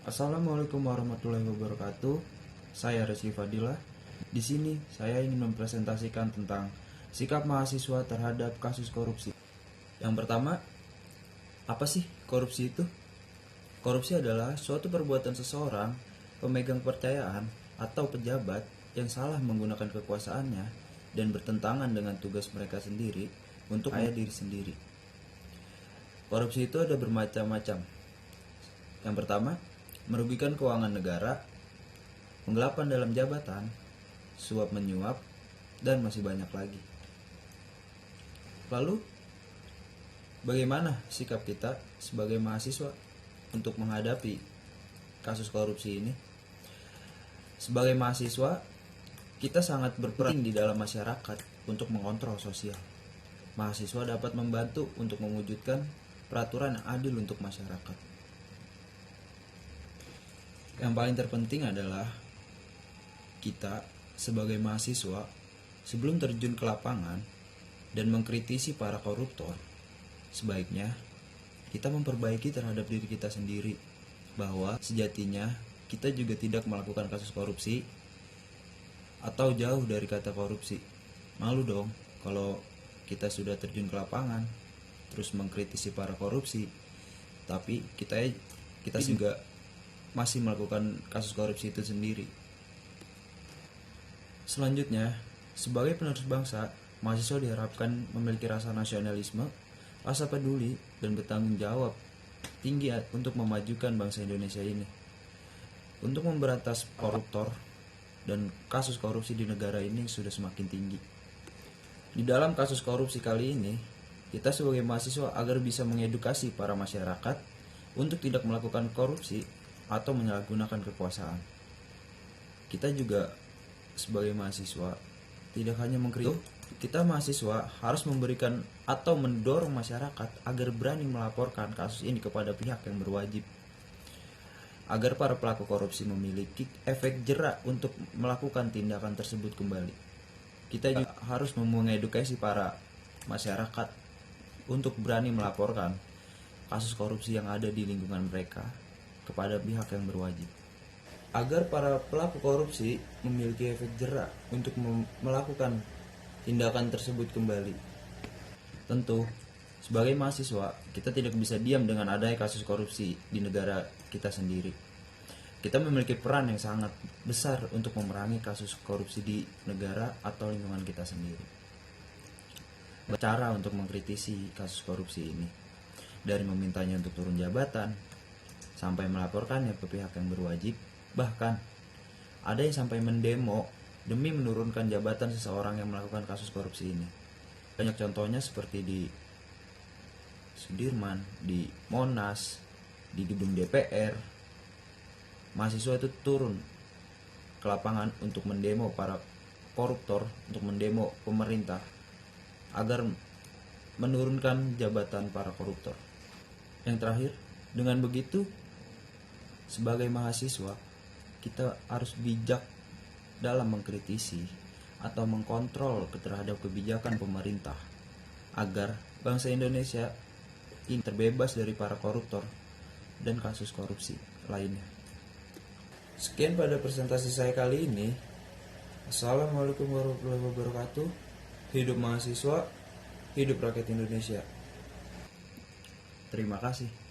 Assalamualaikum warahmatullahi wabarakatuh. Saya Rizky Fadilah. Di sini saya ingin mempresentasikan tentang sikap mahasiswa terhadap kasus korupsi. Yang pertama, apa sih korupsi itu? Korupsi adalah suatu perbuatan seseorang, pemegang kepercayaan atau pejabat yang salah menggunakan kekuasaannya dan bertentangan dengan tugas mereka sendiri untuk kaya diri sendiri. Korupsi itu ada bermacam-macam. Yang pertama, merugikan keuangan negara, penggelapan dalam jabatan, suap menyuap, dan masih banyak lagi. Lalu, bagaimana sikap kita sebagai mahasiswa untuk menghadapi kasus korupsi ini? Sebagai mahasiswa, kita sangat berperan di dalam masyarakat untuk mengontrol sosial. Mahasiswa dapat membantu untuk mewujudkan peraturan yang adil untuk masyarakat. Yang paling terpenting adalah kita sebagai mahasiswa sebelum terjun ke lapangan dan mengkritisi para koruptor, sebaiknya kita memperbaiki terhadap diri kita sendiri bahwa sejatinya kita juga tidak melakukan kasus korupsi atau jauh dari kata korupsi. Malu dong kalau kita sudah terjun ke lapangan terus mengkritisi para korupsi, tapi kita juga masih melakukan kasus korupsi itu sendiri. Selanjutnya, sebagai penerus bangsa, mahasiswa diharapkan memiliki rasa nasionalisme, rasa peduli, dan bertanggung jawab tinggi untuk memajukan bangsa Indonesia ini. Untuk memberantas koruptor dan kasus korupsi di negara ini sudah semakin tinggi. Di dalam kasus korupsi kali ini, kita sebagai mahasiswa agar bisa mengedukasi para masyarakat untuk tidak melakukan korupsi atau menyalahgunakan kekuasaan. Kita juga sebagai mahasiswa tidak hanya mengkritik, kita mahasiswa harus memberikan atau mendorong masyarakat agar berani melaporkan kasus ini kepada pihak yang berwajib, agar para pelaku korupsi memiliki efek jerak untuk melakukan tindakan tersebut kembali. Kita juga harus mengedukasi para masyarakat untuk berani melaporkan kasus korupsi yang ada di lingkungan mereka kepada pihak yang berwajib, agar para pelaku korupsi memiliki efek jerak untuk melakukan tindakan tersebut kembali. Tentu, sebagai mahasiswa, kita tidak bisa diam dengan adanya kasus korupsi di negara kita sendiri. Kita memiliki peran yang sangat besar untuk memerangi kasus korupsi di negara atau lingkungan kita sendiri. Cara untuk mengkritisi kasus korupsi ini, dari memintanya untuk turun jabatan, sampai melaporkannya ke pihak yang berwajib. Bahkan ada yang sampai mendemo demi menurunkan jabatan seseorang yang melakukan kasus korupsi ini. Banyak contohnya seperti di Sudirman, di Monas, di gedung DPR. Mahasiswa itu turun ke lapangan untuk mendemo para koruptor, untuk mendemo pemerintah agar menurunkan jabatan para koruptor. Yang terakhir, dengan begitu sebagai mahasiswa, kita harus bijak dalam mengkritisi atau mengkontrol terhadap kebijakan pemerintah agar bangsa Indonesia ini terbebas dari para koruptor dan kasus korupsi lainnya. Sekian pada presentasi saya kali ini. Assalamualaikum warahmatullahi wabarakatuh. Hidup mahasiswa, hidup rakyat Indonesia. Terima kasih.